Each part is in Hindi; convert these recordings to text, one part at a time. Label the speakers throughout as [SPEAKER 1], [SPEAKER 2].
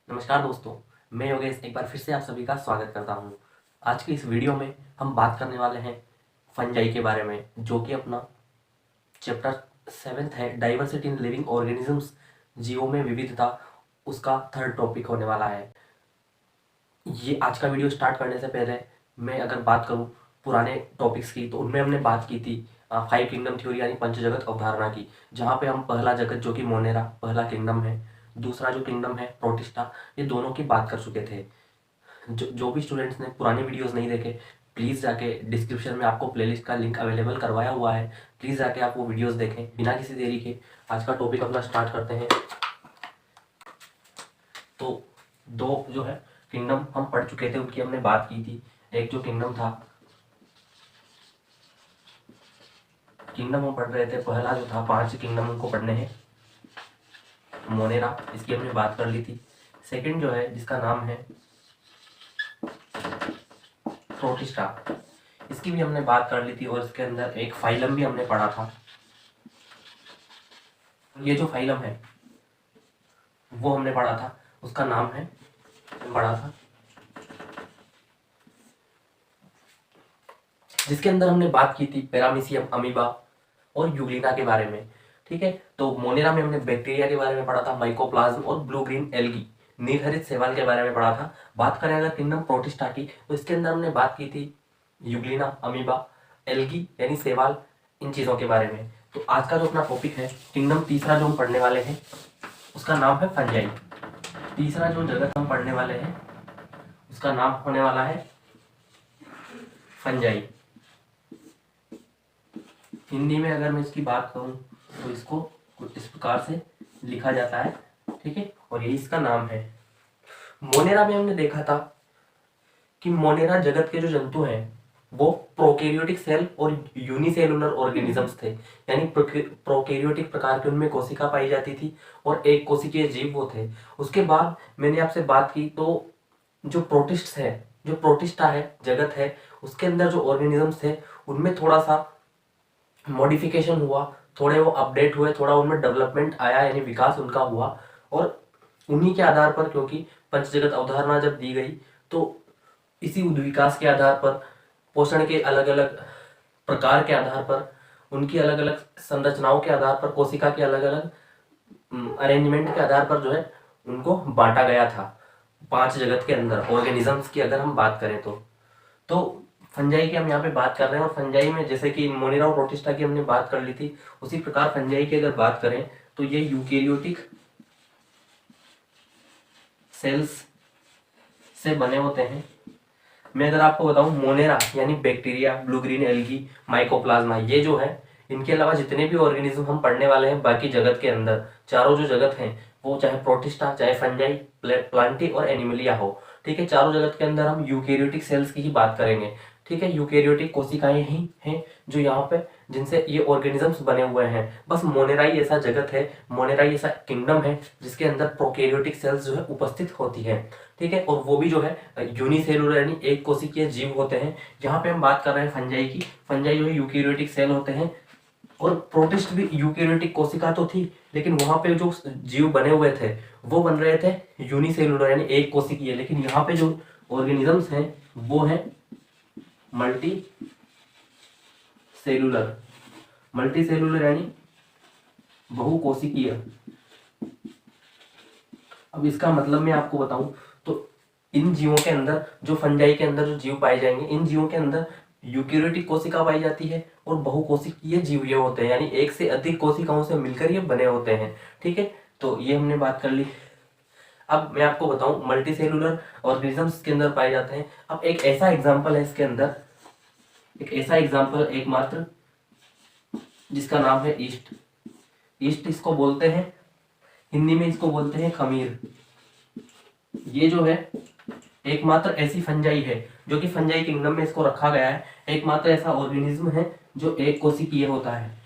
[SPEAKER 1] नमस्कार दोस्तों, मैं योगेश एक बार फिर से आप सभी का स्वागत करता हूं। आज की इस वीडियो में हम बात करने वाले हैं फंजाई के बारे में, जो कि अपना चैप्टर 7 है, डाइवर्सिटी इन लिविंग ऑर्गेनिजम्स, जीवों में विविधता, उसका थर्ड टॉपिक होने वाला है। ये आज का वीडियो स्टार्ट करने से पहले मैं अगर बात करूं पुराने टॉपिक्स की, तो उनमें हमने बात की थी 5 किंगडम थ्योरी यानी पंच जगत अवधारणा की, जहाँ पे हम पहला जगत जो कि मोनेरा पहला किंगडम है, दूसरा जो किंगडम है प्रोटिस्टा, ये दोनों की बात कर चुके थे। जो भी स्टूडेंट्स ने पुराने वीडियोस नहीं देखे, प्लीज़ जाके डिस्क्रिप्शन में आपको प्लेलिस्ट का लिंक अवेलेबल करवाया हुआ है, प्लीज़ जाके आप वो वीडियोस देखें। बिना किसी देरी के आज का टॉपिक अपना स्टार्ट करते हैं। तो दो जो है किंगडम हम पढ़ चुके थे, उनकी हमने बात की थी। एक जो किंगडम था, किंगडम हम पढ़ रहे थे, पहला जो था, 5 किंगडम उनको पढ़ने हैं, मोनेरा, इसकी हमने बात कर ली थी। सेकंड जो है जिसका नाम है प्रोटिस्टा, इसकी भी हमने बात कर ली थी, और इसके अंदर एक फाइलम भी हमने पढ़ा था। ये जो फाइलम है वो हमने पढ़ा था, उसका नाम है, पढ़ा था, जिसके अंदर हमने बात की थी पैरामीशियम अमीबा और यूग्लिना के बारे में। ठीक है, तो मोनेरा में हमने बैक्टीरिया के बारे में पढ़ा था, माइकोप्लाज्म और ब्लू ग्रीन एल्गी, नीलहरित शैवाल के बारे में पढ़ा था। बात करें अगर किंगडम प्रोटिस्टा की, तो इसके अंदर हमने बात की थी यूग्लिना, अमीबा, एल्गी यानी शैवाल, इन चीज़ों के बारे में। तो आज का जो अपना टॉपिक है, किंगडम तीसरा जो हम पढ़ने वाले हैं, उसका नाम है फंजाई। तीसरा जो जगत हम पढ़ने वाले हैं, उसका नाम होने वाला है फंजाई। हिंदी में अगर मैं इसकी बात करूं, तो इसको कुछ इस प्रकार से लिखा जाता है। ठीक है, और यही इसका नाम है। मोनेरा में हमने देखा था कि मोनेरा जगत के जो जंतु हैं वो प्रोकैरियोटिक सेल और यूनिसेलुलर ऑर्गेनिजम्स थे, यानी प्रोकैरियोटिक प्रकार की उनमें कोशिका पाई जाती थी और एक कोशिकीय जीव वो थे। उसके बाद मैंने आपसे बात की, तो जो प्रोटिस्ट है, जो प्रोटिस्टा है, जगत है, उसके अंदर जो ऑर्गेनिजम्स थे उनमें थोड़ा सा मॉडिफिकेशन हुआ, थोड़े वो अपडेट हुए, थोड़ा उनमें डेवलपमेंट आया, यानी विकास उनका हुआ। और उन्हीं के आधार पर, क्योंकि पंचजगत अवधारणा जब दी गई, तो इसी विकास के आधार पर, पोषण के अलग अलग प्रकार के आधार पर, उनकी अलग अलग संरचनाओं के आधार पर, कोशिका के अलग अलग अरेंजमेंट के आधार पर जो है उनको बांटा गया था 5 जगत के अंदर ऑर्गेनिजम्स की अगर हम बात करें तो फंजाई की हम यहाँ पे बात कर रहे हैं। और फंजाई में जैसे कि मोनेरा और प्रोटिस्टा की हमने बात कर ली थी, उसी प्रकार फंजाई की अगर बात करें तो ये यूकेरियोटिक सेल्स से बने होते हैं। मैं अगर आपको बताऊं, मोनेरा यानी bacteria, blue green algae, mycoplasma, ये जो है, इनके अलावा जितने भी ऑर्गेनिज्म हम पढ़ने वाले हैं बाकी जगत के अंदर, चारों जो जगत हैं, वो चाहे प्रोटिस्टा, चाहे फंजाई, प्लांटी और एनिमलिया हो, ठीक है, चारों जगत के अंदर हम यूकेरियोटिक सेल्स की ही बात करेंगे। ठीक है, यूकेरियोटिक कोशिकाएं ही हैं जो यहाँ पे, जिनसे ये ऑर्गेनिजम्स बने हुए हैं। बस मोनेरा ही ऐसा जगत है, मोनेरा ही ऐसा किंगडम है जिसके अंदर प्रोकैरियोटिक सेल्स जो है उपस्थित होती है। ठीक है, और वो भी जो है यूनिसेलुलर यानी एक कोशिकीय जीव होते हैं। यहाँ पे हम बात कर रहे हैं फंजाई की, फंजाई जो है यूकेरियोटिक सेल होते हैं, और प्रोटिस्ट भी यूकेरियोटिक कोशिका तो थी, लेकिन वहां पे जो जीव बने हुए थे वो बन रहे थे यूनिसेलुलर यानी एक कोशिकीय। लेकिन यहाँ पे जो ऑर्गेनिजम्स हैं वो है मल्टी सेलुलर, मल्टी सेलुलर यानी बहुकोशिकीय। अब इसका मतलब मैं आपको बताऊं, तो इन जीवों के अंदर, जो फंजाई के अंदर जो जीव पाए जाएंगे, इन जीवों के अंदर यूकेरियोटिक कोशिका पाई जाती है और बहुकोशिकीय जीव ये होते हैं, यानी एक से अधिक कोशिकाओं से मिलकर ये बने होते हैं। ठीक है, तो ये हमने बात कर ली। अब मैं आपको बताऊं, मल्टी सेलुलर ऑर्गेनिजम्स के अंदर पाए जाते हैं। अब एक ऐसा एग्जाम्पल है इसके अंदर, एक ऐसा एग्जाम्पल एकमात्र, जिसका नाम है ईस्ट। ईस्ट इसको बोलते हैं, हिंदी में इसको बोलते हैं खमीर। ये जो है एकमात्र ऐसी फंजाई है जो कि फंजाई किंगडम में इसको रखा गया है, एकमात्र ऐसा ऑर्गेनिज्म है जो एक कोशिकीय होता है,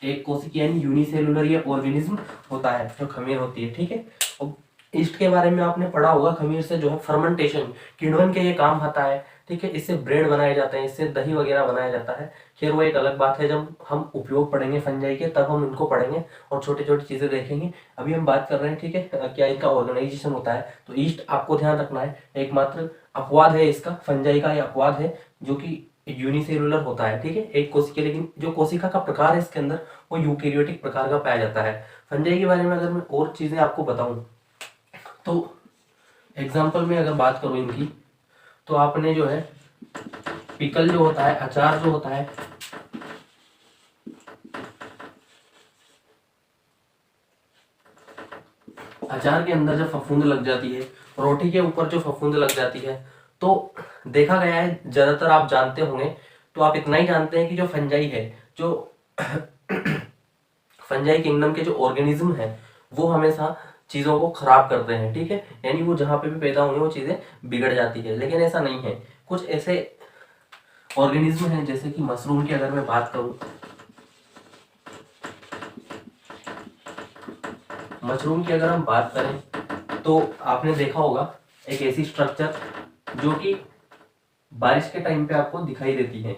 [SPEAKER 1] एक कोशिकीय यानी यूनिसेलुलर ये ऑर्गेनिज्म होता है जो खमीर होती है। ठीक है, और ईस्ट के बारे में आपने पढ़ा होगा, खमीर से जो है फर्मेंटेशन, किण्वन के ये काम आता है। ठीक है। इससे ब्रेड बनाए जाते हैं, इससे दही वगैरह बनाया जाता है। खैर वो एक अलग बात है, जब हम उपयोग पढ़ेंगे फंजाई के तब हम इनको पढ़ेंगे और छोटी छोटी चीज़ें देखेंगे। अभी हम बात कर रहे हैं, ठीक है, क्या इनका ऑर्गेनाइजेशन होता है। तो ईस्ट आपको ध्यान रखना है, एकमात्र अपवाद है इसका, फंजाई का ये अपवाद है जो कि यूनिसेलुलर होता है, ठीक है, एक कोशिका। लेकिन जो कोशिका का प्रकार है इसके अंदर वो यूकेरियोटिक प्रकार का पाया जाता है। फंजाई के बारे में अगर मैं और चीज़ें आपको बताऊं तो एग्जाम्पल में अगर बात करूं इनकी, तो आपने जो है पिकल जो होता है, अचार जो होता है, अचार के अंदर जब फफूंद लग जाती है, रोटी के ऊपर जो फफूंद लग जाती है, तो देखा गया है, ज्यादातर आप जानते होंगे, तो आप इतना ही जानते हैं कि जो फंजाई है, जो फंजाई किंगडम के जो ऑर्गेनिज्म है वो हमेशा चीज़ों को खराब करते हैं, ठीक है, यानी वो जहाँ पे भी पैदा होंगे वो चीज़ें बिगड़ जाती है। लेकिन ऐसा नहीं है, कुछ ऐसे ऑर्गेनिज्म हैं जैसे कि मशरूम की अगर मैं बात करूं, मशरूम की अगर हम बात करें तो आपने देखा होगा एक ऐसी स्ट्रक्चर जो कि बारिश के टाइम पे आपको दिखाई देती है।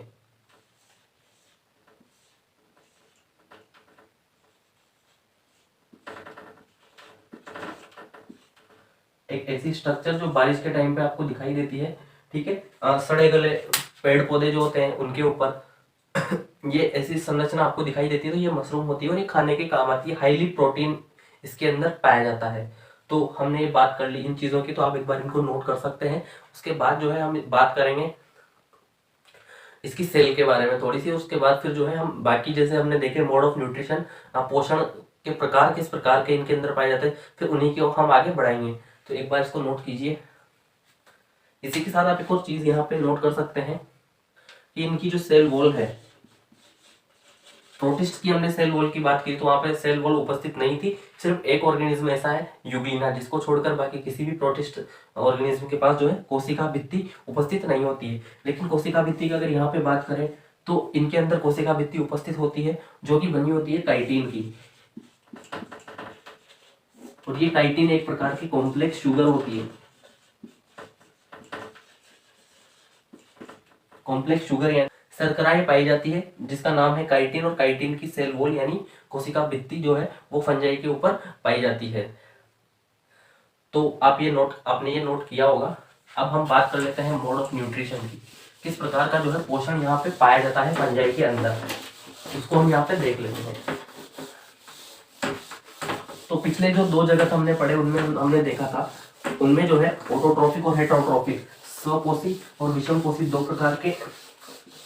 [SPEAKER 1] एक ऐसी स्ट्रक्चर जो बारिश के टाइम पे आपको दिखाई देती है, ठीक है, सड़े गले पेड़ पौधे जो होते हैं उनके ऊपर ये ऐसी संरचना आपको दिखाई देती है, तो ये मशरूम होती है और ये खाने के काम आती है। हाईली प्रोटीन इसके अंदर पाया जाता है। तो हमने ये बात कर ली इन चीज़ों की, तो आप एक बार इनको नोट कर सकते हैं। उसके बाद जो है हम बात करेंगे इसकी सेल के बारे में थोड़ी सी। उसके बाद फिर जो है हम बाकी जैसे हमने देखे मोड ऑफ न्यूट्रिशन, पोषण के प्रकार किस प्रकार के इनके अंदर पाए जाते हैं, फिर उन्हीं की ओर हम आगे बढ़ाएंगे। तो एक बार इसको नोट कीजिए। इसी के साथ आप एक और चीज यहाँ पे नोट कर सकते हैं कि इनकी जो सेल वॉल है, प्रोटिस्ट की हमने सेल वॉल की बात की तो वहां पे सेल वॉल उपस्थित नहीं थी। सिर्फ एक ऑर्गेनिज्म ऐसा है यूग्लिना, जिसको छोड़कर बाकी किसी भी प्रोटिस्ट ऑर्गेनिज्म के पास जो है कोशिका भित्ति उपस्थित नहीं होती है। लेकिन कोशिका भित्ति की अगर यहाँ पे बात करें तो इनके अंदर कोशिका भित्ति उपस्थित होती है जो कि बनी होती है काइटिन की। और ये काइटिन एक प्रकार की कॉम्प्लेक्स शुगर होती है। कॉम्प्लेक्स शुगर यानी शर्कराएं पाई जाती है जिसका नाम है काइटिन, और काइटिन की सेल वॉल यानी कोशिका भित्ति जो है वो फंजाई के ऊपर पाई जाती है। तो आपने ये नोट किया होगा। अब हम बात कर लेते हैं मोड ऑफ न्यूट्रिशन की, किस प्रकार का जो है पोषण यहाँ पे पाया जाता है फंजाई के अंदर, उसको हम यहाँ पे देख लेते हैं। तो पिछले जो 2 जगत हमने पढ़े उनमें हमने देखा था, उनमें जो है ऑटोट्रोफिक और हेटरोट्रोफिक, स्वपोषी और विषमपोषी 2 प्रकार के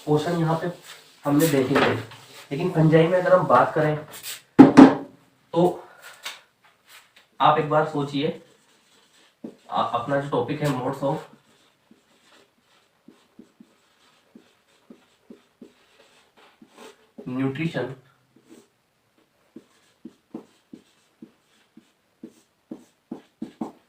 [SPEAKER 1] पोषण यहाँ पे हमने देखे थे। लेकिन फंजाई में अगर हम बात करें तो आप एक बार सोचिए, अपना जो टॉपिक है मोड्स ऑफ न्यूट्रिशन,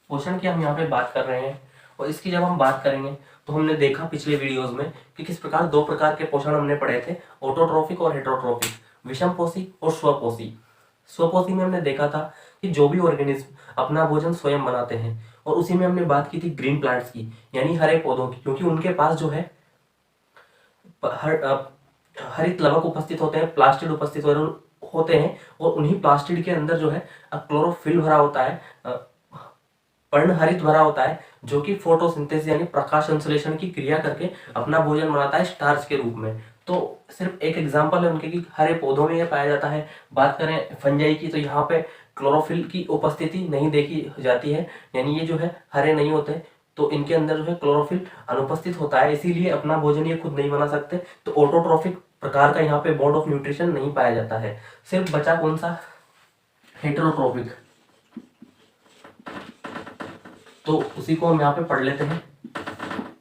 [SPEAKER 1] पोषण की हम यहाँ पे बात कर रहे हैं। और इसकी जब हम बात करेंगे तो हमने देखा पिछले वीडियोस में कि किस प्रकार 2 प्रकार के पोषण हमने पढ़े थे, ऑटोट्रोफिक और हेटरोट्रोफिक, विषमपोषी और स्वपोषी। स्वपोषी में हमने देखा था कि जो भी ऑर्गेनिज्म अपना भोजन स्वयं बनाते हैं, और उसी में हमने बात की थी ग्रीन प्लांट्स की, यानी हरे पौधों की, क्योंकि उनके पास जो है हरित लवक उपस्थित होते हैं, प्लास्टिड उपस्थित होते हैं, और उन्हीं प्लास्टिड के अंदर जो है क्लोरोफिल भरा होता है, पर्णहरित भरा होता है, जो कि फोटोसिंथेसिस यानी प्रकाश संश्लेषण की क्रिया करके अपना भोजन बनाता है स्टार्च के रूप में। तो सिर्फ एक एग्जांपल है उनके कि हरे पौधों में ये पाया जाता है। बात करें फंजाई की तो यहाँ पे क्लोरोफिल की उपस्थिति नहीं देखी जाती है, यानी ये जो है हरे नहीं होते, तो इनके अंदर जो है क्लोरोफिल अनुपस्थित होता है, इसीलिए अपना भोजन ये खुद नहीं बना सकते। तो ऑटोट्रोफिक प्रकार का यहाँ पे मोड ऑफ न्यूट्रिशन नहीं पाया जाता है। सिर्फ बचा कौन सा, हेटेरोट्रोफिक। तो उसी को हम यहाँ पे पढ़ लेते हैं।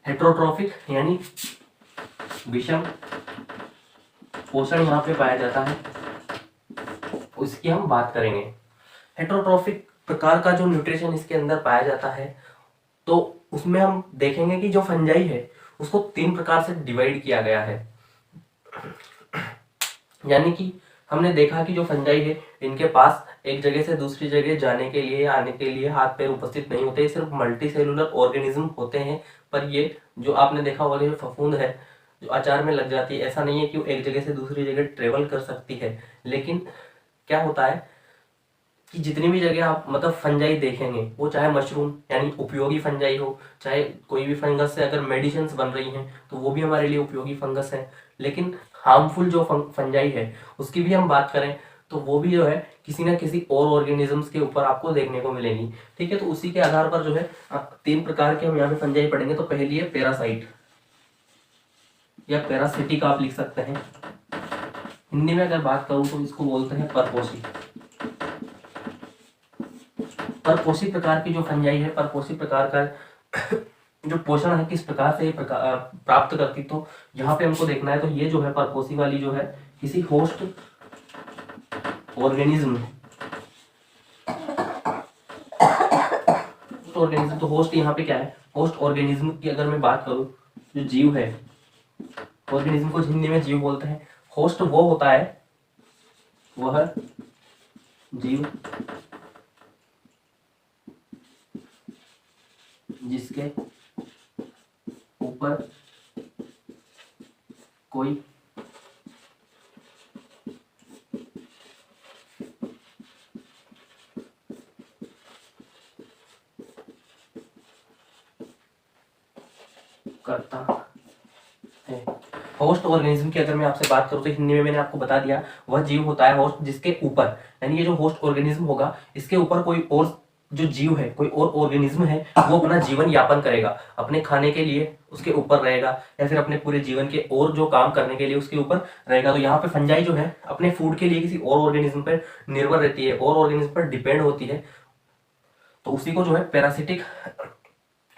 [SPEAKER 1] हेटेरोट्रोफिक यानी विषम पोषण यहाँ पे पाया जाता है, उसकी हम बात करेंगे। हेटेरोट्रोफिक प्रकार का जो न्यूट्रिशन इसके अंदर पाया जाता है, तो उसमें हम देखेंगे कि जो फंजाई है उसको 3 प्रकार से डिवाइड किया गया है। यानी कि हमने देखा कि जो फंजाई है इनके पास एक जगह से दूसरी जगह जाने के लिए, आने के लिए हाथ पैर उपस्थित नहीं होते, सिर्फ मल्टी सेलुलर ऑर्गेनिज्म होते हैं। पर ये जो आपने देखा होगा जो फफूंद है जो अचार में लग जाती है, ऐसा नहीं है कि वो एक जगह से दूसरी जगह ट्रेवल कर सकती है। लेकिन क्या होता है कि जितनी भी जगह आप मतलब फंजाई देखेंगे, वो चाहे मशरूम यानी उपयोगी फंजाई हो, चाहे कोई भी फंगस से अगर मेडिसिन बन रही हैं तो वो भी हमारे लिए उपयोगी फंगस है। लेकिन हार्मफुल जो फंजाई है उसकी भी हम बात करें तो वो भी जो है किसी ना किसी और ऑर्गेनिजम्स के ऊपर आपको देखने को मिलेंगी। ठीक है, तो उसी के आधार पर जो है 3 प्रकार के हम यहाँ पे फंजाई पढ़ेंगे। तो पहली है पैरासाइट या पैरासिटिक आप लिख सकते हैं। हिंदी में अगर बात करूं तो इसको बोलते हैं परपोषी। परपोषी प्रकार की जो फंजाई है, परपोषी प्रकार का जो पोषण है किस प्रकार से प्राप्त करती, तो यहाँ पे हमको देखना है। तो ये जो है परपोषी वाली जो है किसी होस्ट ऑर्गेनिज्म, तो होस्ट यहाँ पे क्या है, होस्ट ऑर्गेनिज्म की अगर मैं बात करूं, जो जीव है, ऑर्गेनिज्म को हिंदी में जीव बोलते हैं। होस्ट वो होता है, वह जीव जिसके ऊपर कोई करता है। होस्ट ऑर्गेनिज्म की अगर मैं आपसे बात करूं तो हिंदी में मैंने आपको बता दिया, वह जीव होता है होस्ट जिसके ऊपर, यानी ये जो होस्ट ऑर्गेनिज्म होगा इसके ऊपर कोई और जो जीव है, कोई और ऑर्गेनिज्म है, वो अपना जीवन यापन करेगा, अपने खाने के लिए उसके ऊपर रहेगा या फिर अपने पूरे जीवन के और जो काम करने के लिए उसके ऊपर रहेगा। तो यहाँ पे फंजाई जो है अपने फूड के लिए किसी और ऑर्गेनिज्म पर निर्भर रहती है, और ऑर्गेनिज्म पर डिपेंड होती है। तो उसी को जो है पैरासिटिक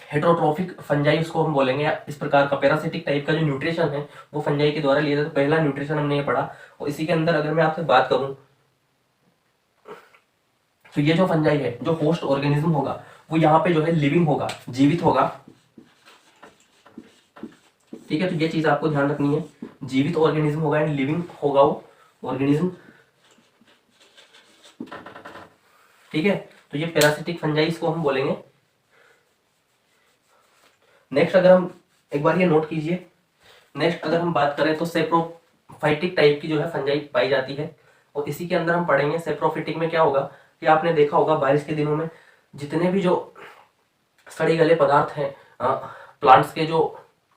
[SPEAKER 1] हेटरोट्रोफिक फंजाई उसको हम बोलेंगे। या इस प्रकार का पैरासिटिक टाइप का जो न्यूट्रिशन है वो फंजाई के द्वारा लिया जाता है। तो पहला न्यूट्रिशन हमने ये पढ़ा। और इसी के अंदर अगर मैं आपसे बात करूं तो ये जो फंजाई है, जो होस्ट ऑर्गेनिज्म होगा, वो यहाँ पे जो है लिविंग होगा, जीवित होगा। ठीक है, तो ये चीज आपको ध्यान रखनी है, जीवित ऑर्गेनिज्म होगा एंड लिविंग होगा वो ऑर्गेनिज्म। ठीक है, तो ये पैरासिटिक फंजाई इसको हम बोलेंगे। नेक्स्ट अगर हम एक बार ये नोट कीजिए, नेक्स्ट अगर हम बात करें तो सेप्रोफाइटिक टाइप की जो है फंजाई पाई जाती है। और इसी के अंदर हम पढ़ेंगे सेप्रोफिटिक में क्या होगा कि आपने देखा होगा बारिश के दिनों में जितने भी जो सड़े गले पदार्थ हैं, प्लांट्स के जो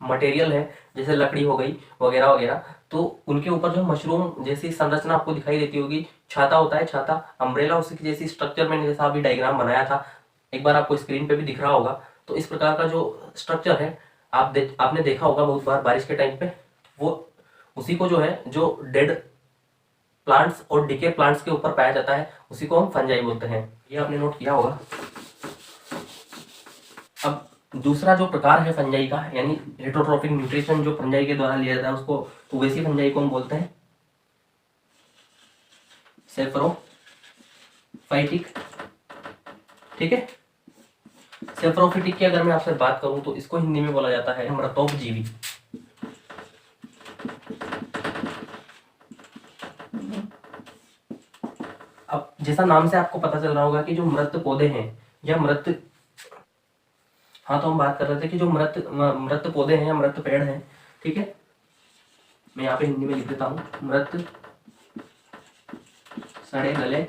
[SPEAKER 1] मटेरियल है जैसे लकड़ी हो गई वगैरह वगैरह, तो उनके ऊपर जो मशरूम जैसी संरचना आपको दिखाई देती होगी। छाता होता है, छाता अम्ब्रेला, उसी की जैसी स्ट्रक्चर मैंने जैसा अभी डायग्राम बनाया था, एक बार आपको स्क्रीन पे भी दिख रहा होगा। तो इस प्रकार का जो स्ट्रक्चर है आपने देखा होगा बहुत बार बारिश के टाइम पे। वो उसी को जो है जो डेड प्लांट्स और डिके प्लांट्स के ऊपर पाया जाता है, उसी को हम फंजाई बोलते हैं। ये आपने नोट किया होगा। अब दूसरा जो प्रकार है फंजाई का, यानी हेटरोट्रोफिक न्यूट्रिशन जो फंजाई के द्वारा लिया जाता है, उसको तो वैसी फंजाई को हम बोलते हैं सेप्रोफाइटिक। ठीक है, सेप्रोफिटिक की अगर मैं आपसे बात करूं तो इसको हिंदी में बोला जाता है मृतोपजीवी। अब जैसा नाम से आपको पता चल रहा होगा कि जो मृत पौधे हैं या मृत, हाँ तो हम बात कर रहे थे कि जो मृत पौधे हैं या मृत पेड़ हैं। ठीक है, मैं यहाँ पे हिंदी में लिख देता हूँ, मृत सड़े गले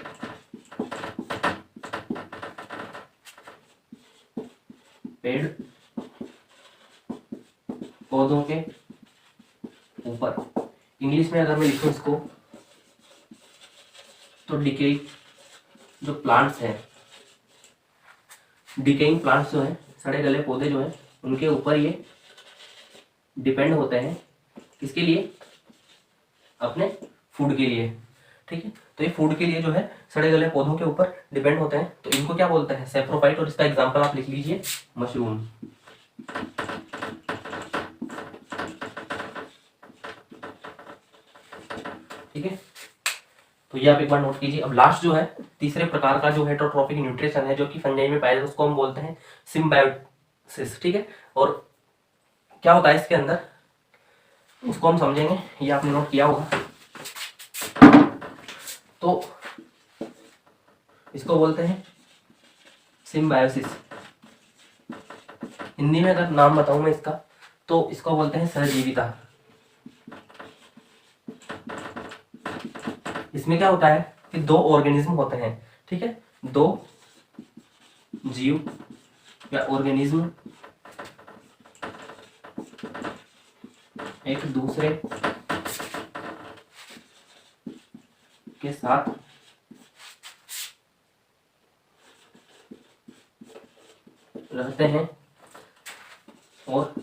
[SPEAKER 1] पेड़ पौधों के ऊपर, इंग्लिश में अगर मैं लिखूं इसको तो डिकेइंग जो प्लांट्स हैं, डिकेइंग प्लांट्स जो है, सड़े गले पौधे जो है, उनके ऊपर ये डिपेंड होते हैं। किसके लिए? अपने फूड के लिए। ठीक है, तो ये फूड के लिए जो है सड़े गले पौधों के ऊपर डिपेंड होते हैं। तो इनको क्या बोलते हैं? सेप्रोफाइट। और इसका एग्जांपल आप लिख लीजिए, मशरूम। ठीक है, तो ये आप एक बार नोट कीजिए। अब लास्ट जो है तीसरे प्रकार का जो हेटरोट्रोफिक न्यूट्रिशन है जो कि फंजाई में पाया जाता है, उसको हम बोलते हैं सिम्बायोसिस। ठीक है, और क्या होता है इसके अंदर उसको हम समझेंगे, ये आपने नोट किया होगा। तो इसको बोलते हैं सिम्बायोसिस। हिंदी में अगर नाम बताऊं मैं इसका, तो इसको बोलते हैं सहजीविता। इसमें क्या होता है कि दो ऑर्गेनिज्म होते हैं, ठीक है, दो जीव या ऑर्गेनिज्म एक दूसरे के साथ रहते हैं और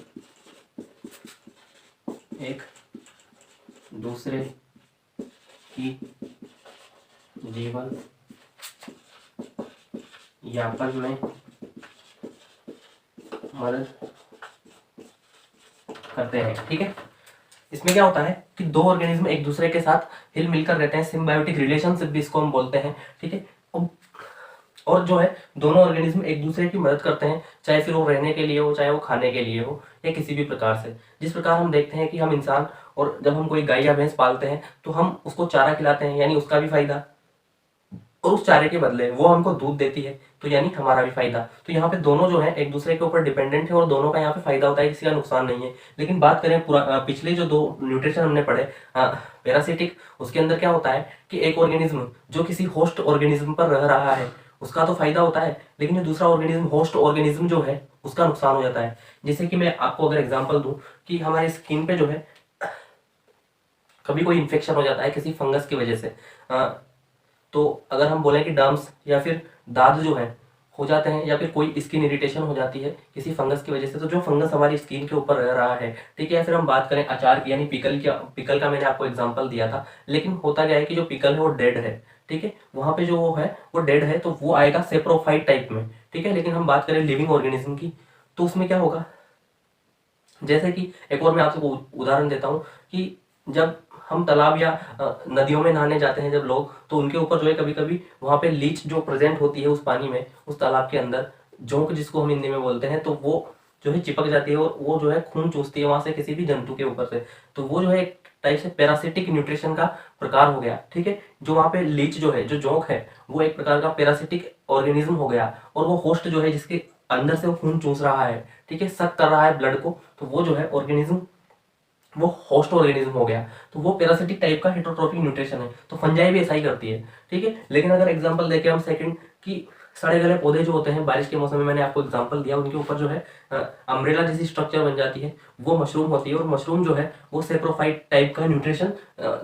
[SPEAKER 1] एक दूसरे की जीवन यापन में मदद करते हैं, ठीक है। इसमें क्या होता है कि दो ऑर्गेनिज्म एक दूसरे के साथ हिल मिलकर रहते हैं, सिम्बायोटिक रिलेशनशिप भी इसको हम बोलते हैं, ठीक है। और जो है दोनों ऑर्गेनिज्म एक दूसरे की मदद करते हैं, चाहे फिर वो रहने के लिए हो, चाहे वो खाने के लिए हो, या किसी भी प्रकार से। जिस प्रकार हम देखते हैं कि हम इंसान और जब हम कोई गाय या भैंस पालते हैं तो हम उसको चारा खिलाते हैं, यानी उसका भी फायदा, और उस चारे के बदले वो हमको दूध देती है, तो यानी हमारा भी फायदा। तो यहाँ पे दोनों जो है एक दूसरे के ऊपर डिपेंडेंट है और दोनों का यहाँ पे फायदा होता है, किसी का नुकसान नहीं है। लेकिन बात करें पिछले जो दो न्यूट्रिशन हमने पढ़े पैरासिटिक, उसके अंदर क्या होता है कि एक ऑर्गेनिज्म जो किसी होस्ट ऑर्गेनिज्म पर रह रहा है उसका तो फायदा होता है, लेकिन जो दूसरा ऑर्गेनिज्म होस्ट ऑर्गेनिज्म जो है उसका नुकसान हो जाता है। जैसे कि मैं आपको अगर एग्जाम्पल दूं कि हमारी स्किन पे जो है कभी कोई इन्फेक्शन हो जाता है किसी फंगस की वजह से, तो अगर हम बोलें कि डर्म्स या फिर दाद जो है हो जाते हैं, या फिर कोई स्किन इरिटेशन हो जाती है किसी फंगस की वजह से, तो जो फंगस हमारी स्किन के ऊपर रह रहा है, ठीक है। या फिर हम बात करें अचार की, यानी पिकल का मैंने आपको एग्जांपल दिया था, लेकिन होता क्या है कि जो पिकल है वो डेड है, ठीक है, वहां पे जो वो है वो डेड है, तो वो आएगा सेप्रोफाइट टाइप में, ठीक है। लेकिन हम बात करें लिविंग ऑर्गेनिज्म की, तो उसमें क्या होगा, जैसे कि एक और मैं आपको उदाहरण देता हूँ कि जब हम तालाब या नदियों में नहाने जाते हैं जब लोग, तो उनके ऊपर जो है कभी कभी वहाँ पे लीच जो प्रेजेंट होती है उस पानी में, उस तालाब के अंदर, जोंक जिसको हम हिंदी में बोलते हैं, तो वो जो है चिपक जाती है और वो जो है खून चूसती है वहां से किसी भी जंतु के ऊपर से, तो वो जो है एक टाइप से पैरासिटिक न्यूट्रिशन का प्रकार हो गया, ठीक है। जो वहाँ पे लीच जो है, जो जोंक है, वो एक प्रकार का पैरासिटिक ऑर्गेनिज्म हो गया, और वो होस्ट जो है जिसके अंदर से वो खून चूस रहा है, ठीक है, सक कर रहा है ब्लड को, तो वो जो है ऑर्गेनिज्म वो होस्ट ऑर्गेनिज्म हो गया, तो वो पैरासिटिक टाइप का हेटरोट्रोपिक न्यूट्रिशन है। तो फंजाई भी ऐसा ही करती है, ठीक है। लेकिन अगर एग्जांपल देखें हम सेकंड कि सड़े गले पौधे जो होते हैं बारिश के मौसम में, मैंने आपको एग्जांपल दिया, उनके ऊपर जो है अम्ब्रेला जैसी स्ट्रक्चर बन जाती है, वो मशरूम होती है, और मशरूम जो है वो सेप्रोफाइट टाइप का न्यूट्रिशन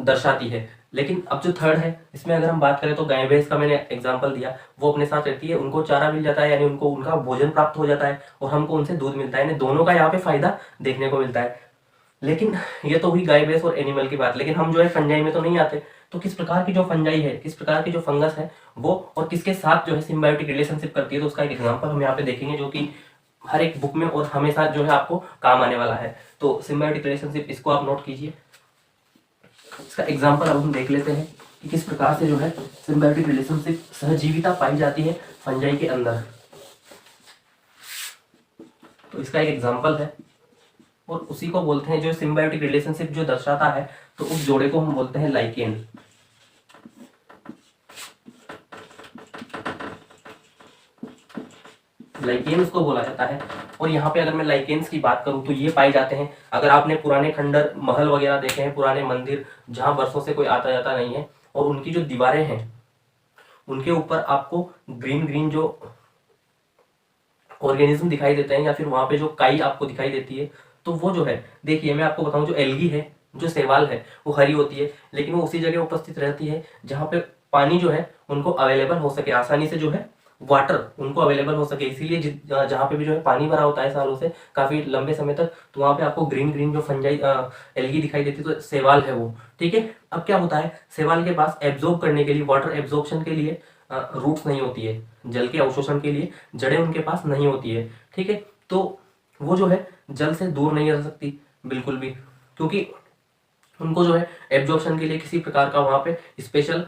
[SPEAKER 1] दर्शाती है। लेकिन अब जो थर्ड है, इसमें अगर हम बात करें तो गाय भैंस का मैंने एग्जांपल दिया, वो अपने साथ रहती है, उनको चारा मिल जाता है, यानी उनको उनका भोजन प्राप्त हो जाता है, और हमको उनसे दूध मिलता है, यानी दोनों का यहाँ पे फायदा देखने को मिलता है। लेकिन ये तो हुई गाय भैंस और एनिमल की बात, लेकिन हम जो है फंजाई में तो नहीं आते। तो किस प्रकार की जो फंजाई है, किस प्रकार की जो फंगस है वो, और किसके साथ जो है सिम्बायोटिक रिलेशनशिप करती है, तो उसका एक एग्जांपल हम यहाँ पे देखेंगे, जो कि हर एक बुक में और हमेशा जो है आपको काम आने वाला है। तो सिम्बायोटिक रिलेशनशिप, इसको आप नोट कीजिए। इसका एग्जाम्पल अब हम देख लेते हैं कि किस प्रकार से जो है सिम्बायोटिक रिलेशनशिप, सहजीविता पाई जाती है फंजाई के अंदर। तो इसका एक एग्जाम्पल है, और उसी को बोलते हैं जो सिम्बायोटिक रिलेशनशिप जो दर्शाता है, तो उस जोड़े को हम बोलते हैं लाइकेन। लाइकेन उसको बोला जाता है। और यहाँ पे अगर मैं लाइकेन्स की बात करूँ तो ये पाए जाते हैं, अगर आपने पुराने खंडर महल वगैरह देखे हैं, पुराने मंदिर जहाँ वर्षों से कोई आता जाता नहीं है, और उनकी जो दीवारें हैं उनके ऊपर आपको ग्रीन ग्रीन जो ऑर्गेनिज्म दिखाई देते हैं, या फिर वहां पे जो काई आपको दिखाई देती है, तो वो जो है, देखिए मैं आपको बताऊं, जो एल्गी है, जो शैवाल है, वो हरी होती है, लेकिन वो उसी जगह उपस्थित रहती है जहाँ पे पानी जो है उनको अवेलेबल हो सके, आसानी से जो है वाटर उनको अवेलेबल हो सके। इसीलिए जहाँ पे भी जो है पानी भरा होता है सालों से काफी लंबे समय तक, तो वहां पे आपको ग्रीन ग्रीन जो फंजाई एल्गी दिखाई देती है, तो शैवाल है वो, ठीक है। अब क्या होता है, शैवाल के पास एब्जॉर्ब करने के लिए, वाटर एब्जॉर्प्शन के लिए रूट्स नहीं होती है, जल के अवशोषण के लिए जड़ें उनके पास नहीं होती है, ठीक है। तो वो जो है जल से दूर नहीं रह सकती बिल्कुल भी, क्योंकि उनको जो है एब्जॉर्प्शन के लिए किसी प्रकार का वहां पे स्पेशल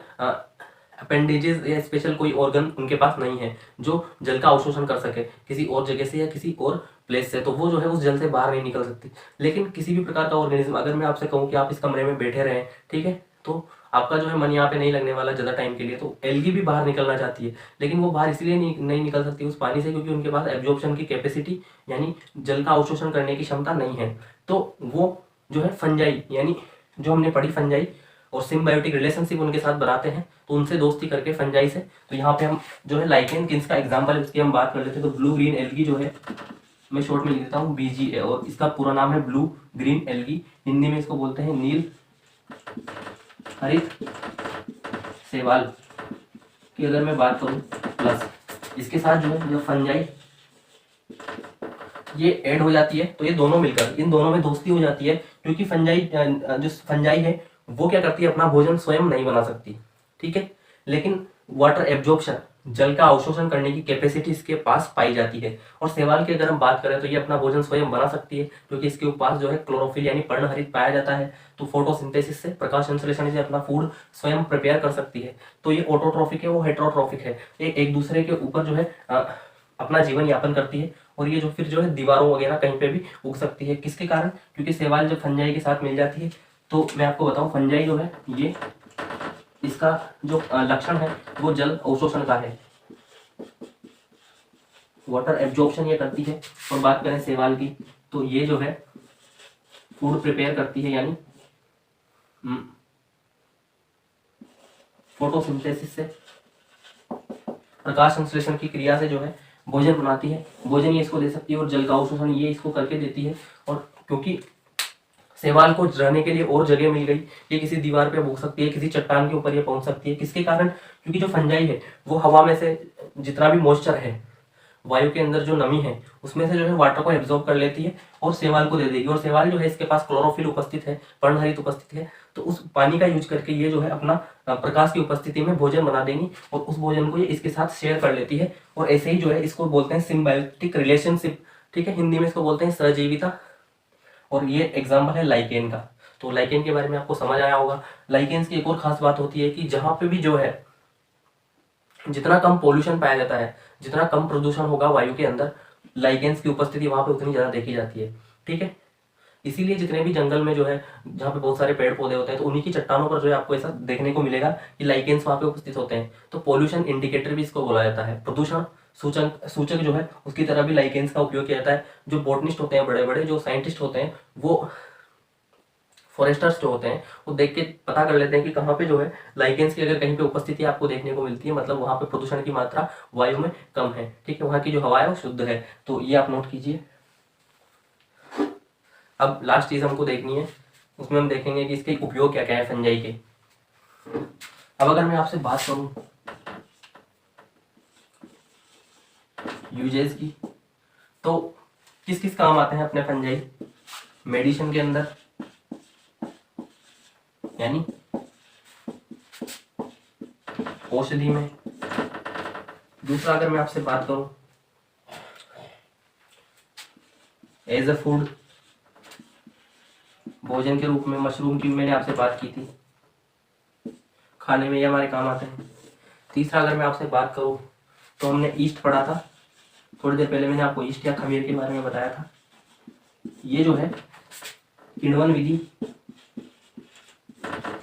[SPEAKER 1] अपेंडेजेस या स्पेशल कोई ऑर्गन उनके पास नहीं है जो जल का अवशोषण कर सके किसी और जगह से या किसी और प्लेस से, तो वो जो है उस जल से बाहर नहीं निकल सकती। लेकिन किसी भी प्रकार का ऑर्गेनिज्म, अगर मैं आपसे कहूँ कि आप इस कमरे में बैठे रहें, ठीक है, तो आपका जो है मन यहाँ पे नहीं लगने वाला ज़्यादा टाइम के लिए। तो एल्गी भी बाहर निकलना चाहती है, लेकिन वो बाहर इसलिए नहीं निकल सकती उस पानी से, क्योंकि उनके पास एब्जॉर्प्शन की कैपेसिटी यानी जल का अवशोषण करने की क्षमता नहीं है। तो वो जो है फंजाई, यानी जो हमने पढ़ी फंजाई और सिम्बायोटिक रिलेशनशिप उनके साथ बनाते हैं, तो उनसे दोस्ती करके फंजाई से। तो यहाँ पे हम जो है लाइकेन किसका एग्जाम्पल है उसकी हम बात कर लेते हैं। तो ब्लू ग्रीन एल्गी जो है, मैं शॉर्ट में लिख देता हूँ BGA, और इसका पूरा नाम है ब्लू ग्रीन एल्गी। हिंदी में इसको बोलते हैं नील हरित शैवाल की अगर मैं बात करूँ। प्लस इसके साथ जो है जो फंजाई ये ऐड हो जाती है, तो ये दोनों मिलकर इन दोनों में दोस्ती हो जाती है, क्योंकि जो फंजाई है वो क्या करती है, अपना भोजन स्वयं नहीं बना सकती, ठीक है, लेकिन वाटर एब्जॉर्प्शन जल का अवशोषण करने की कैपेसिटी इसके पास पाई जाती है। और शैवाल की अगर हम बात करें तो ये अपना भोजन स्वयं बना सकती है, क्योंकि इसके पास जो है क्लोरोफिल यानी पर्णहरित पाया जाता है। तो फोटोसिंथेसिस से, प्रकाश संश्लेषण से अपना फूड स्वयं प्रिपेयर कर सकती है। तो ये ऑटोट्रॉफिक है, वो हेटेरोट्रॉफिक है, ये एक दूसरे के ऊपर जो है अपना जीवन यापन करती है। और ये जो फिर जो है दीवारों वगैरह कहीं पे भी उग सकती है, किसके कारण, क्योंकि शैवाल जब फंजाई के साथ मिल जाती है। तो मैं आपको बताऊं, फंजाई जो है ये इसका जो लक्षण है वो जल अवशोषण का है, वाटर एब्जॉर्प्शन ये करती है। और बात करें शैवाल की, तो ये जो है फूड प्रिपेयर करती है, यानी फोटोसिंथेसिस से, प्रकाश संश्लेषण की क्रिया से जो है भोजन बनाती है। भोजन ये इसको दे सकती है और जल का अवशोषण ये इसको करके देती है। और क्योंकि शैवाल को रहने के लिए और जगह मिल गई, ये किसी दीवार पे उग सकती है, किसी चट्टान के ऊपर ये पहुंच सकती है, किसके कारण, क्योंकि जो फंजाई है वो हवा में से जितना भी मॉइस्चर है, वायु के अंदर जो नमी है उसमें से जो है वाटर को एब्जॉर्ब कर लेती है और शैवाल को दे देगी। और शैवाल जो है इसके पास क्लोरोफिल उपस्थित है, पर्णहरित उपस्थित है, तो उस पानी का यूज करके ये जो है अपना प्रकाश की उपस्थिति में भोजन बना देंगी और उस भोजन को ये इसके साथ शेयर कर लेती है। और ऐसे ही जो है इसको बोलते हैं सिम्बायोटिक रिलेशनशिप, ठीक है, हिंदी में इसको बोलते हैं सहजीविता। और ये एग्जाम्पल है लाइकेन का। तो लाइकेन के बारे में आपको समझ आया होगा। लाइकेन्स की एक और खास बात होती है कि जहां पे भी जो है जितना कम पोल्यूशन पाया जाता है, जितना कम प्रदूषण होगा वायु के अंदर, लाइकेन्स की उपस्थिति वहां पे उतनी ज्यादा देखी जाती है, ठीक है। इसीलिए जितने भी जंगल में जो है जहाँ पे बहुत सारे पेड़ पौधे होते हैं, तो उन्हीं की चट्टानों पर जो है आपको ऐसा देखने को मिलेगा कि लाइकेन्स वहां पे उपस्थित होते हैं। तो पोल्यूशन इंडिकेटर भी इसको बोला जाता है, प्रदूषण सूचक सूचक जो है उसकी तरह भी लाइकेन्स का उपयोग किया जाता है। जो बोटनिस्ट होते हैं, बड़े बड़े जो साइंटिस्ट होते हैं, वो फॉरेस्टर्स जो होते हैं वो देख के पता कर लेते हैं कि कहाँ पे जो है लाइकेन्स की अगर कहीं पे उपस्थिति आपको देखने को मिलती है, मतलब वहाँ पे प्रदूषण की मात्रा वायु में कम है, ठीक है, वहाँ की जो हवा है वो शुद्ध है। तो ये आप नोट कीजिए। अब लास्ट चीज हमको देखनी है, उसमें हम देखेंगे कि इसके उपयोग क्या क्या है फंजाई के। अब अगर मैं आपसे बात करूं यूजेस की, तो किस किस काम आते हैं अपने फंजाई? मेडिसिन के अंदर, यानी औषधि में। दूसरा अगर मैं आपसे बात करूं एज अ फूड, भोजन के रूप में, मशरूम की मैंने आपसे बात की थी, खाने में ये हमारे काम आते हैं। तीसरा अगर मैं आपसे बात करूं तो हमने ईस्ट पढ़ा था थोड़ी देर पहले, मैंने आपको ईस्ट या खमीर के बारे में बताया था। ये जो है किण्वन विधि,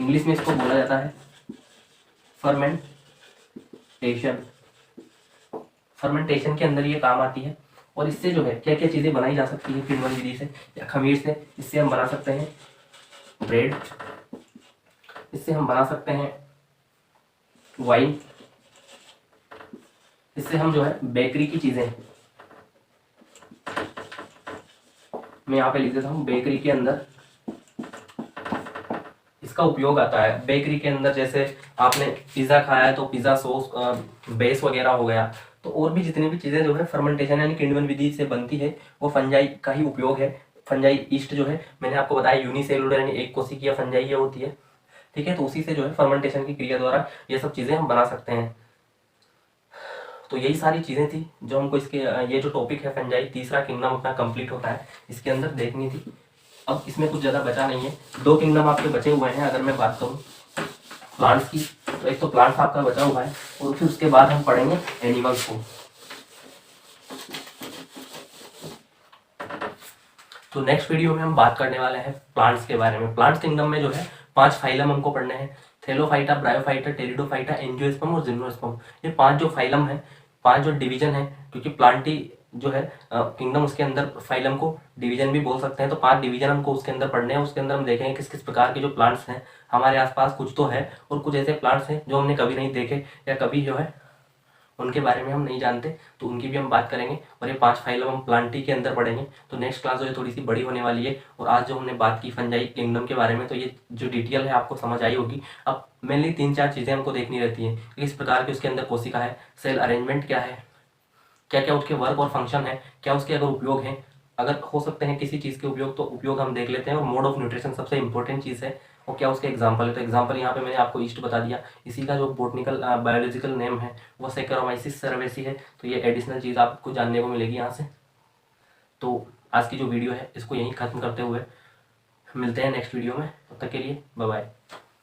[SPEAKER 1] इंग्लिश में इसको बोला जाता है फर्मेंटेशन। फर्मेंटेशन के अंदर ये काम आती है। और इससे जो है क्या क्या चीजें बनाई जा सकती है किण्वन विधि से या खमीर से? इससे हम बना सकते हैं ब्रेड, इससे हम बना सकते हैं वाइन, इससे हम जो है बेकरी की चीजें, मैं यहाँ पे लिख देता हूँ, बेकरी के अंदर इसका उपयोग आता है। बेकरी के अंदर जैसे आपने पिज्जा खाया है तो पिज्जा सॉस, बेस वगैरह हो गया। तो और भी जितनी भी चीजें जो है फर्मेंटेशन यानी किण्वन विधि से बनती है वो फंजाई का ही उपयोग है। फंजाई ईस्ट जो है मैंने आपको बताया यूनिसेलुलर यानी एक कोशिकीय फंजाई ये होती है, ठीक है। तो उसी से जो है फर्मेंटेशन की क्रिया द्वारा ये सब चीजें हम बना सकते हैं। तो यही सारी चीजें थी जो हमको इसके ये जो टॉपिक है फंजाई, तीसरा किंगडम अपना कंप्लीट होता है, इसके अंदर देखनी थी। अब इसमें कुछ ज़्यादा बचा नहीं है, 2 किंगडम आपके बचे हुए हैं। अगर मैं बात करूँ प्लांट्स की, तो एक तो प्लांट्स आपका बचा हुआ है और फिर उसके बाद हम पढ़ेंगे एनिमल्स को। तो नेक्स्ट वीडियो में हम बात करने वाले हैं प्लांट्स के बारे में। प्लांट्स किंगडम में जो है 5 फाइलम हमको पढ़ने हैं। थैलोफाइटा, ब्रायोफाइटा, टेरिडोफाइटा, एंजियोस्पर्म और जिम्नोस्पर्म, ये 5 जो फाइलम है, 5 जो डिवीजन है, क्योंकि प्लांटी जो है किंगडम, उसके अंदर फाइलम को डिवीजन भी बोल सकते हैं। तो 5 डिवीजन हमको उसके अंदर पढ़ने हैं। उसके अंदर हम देखेंगे किस किस प्रकार के जो प्लांट्स हैं हमारे आसपास, कुछ तो है और कुछ ऐसे प्लांट्स हैं जो हमने कभी नहीं देखे या कभी जो है उनके बारे में हम नहीं जानते, तो उनकी भी हम बात करेंगे। और ये 5 फाइलम हम प्लांटी के अंदर पढ़ेंगे। तो नेक्स्ट क्लास जो है थोड़ी सी बड़ी होने वाली है। और आज जो हमने बात की फंजाई किंगडम के बारे में, तो ये जो डिटेल है आपको समझ आई होगी। अब मेनली 3-4 चीज़ें हमको देखनी रहती हैं कि किस प्रकार की उसके अंदर कोशिका है, सेल अरेंजमेंट क्या है, क्या क्या उसके वर्क और फंक्शन है, क्या उसके अगर उपयोग हैं, अगर हो सकते हैं किसी चीज़ के उपयोग, तो उपयोग हम देख लेते हैं। और मोड ऑफ न्यूट्रिशन सबसे इंपॉर्टेंट चीज़ है, और क्या उसके एग्जाम्पल है। तो एग्जाम्पल यहाँ पे मैंने आपको ईस्ट बता दिया, इसी का जो बोटनिकल बायोलॉजिकल नेम है वो सेक्रोमाइसिस सर्वेसी है। तो ये एडिशनल चीज़ आपको जानने को मिलेगी यहाँ से। तो आज की जो वीडियो है इसको यहीं ख़त्म करते हुए मिलते हैं नेक्स्ट वीडियो में। तब तक के लिए बाय बाय।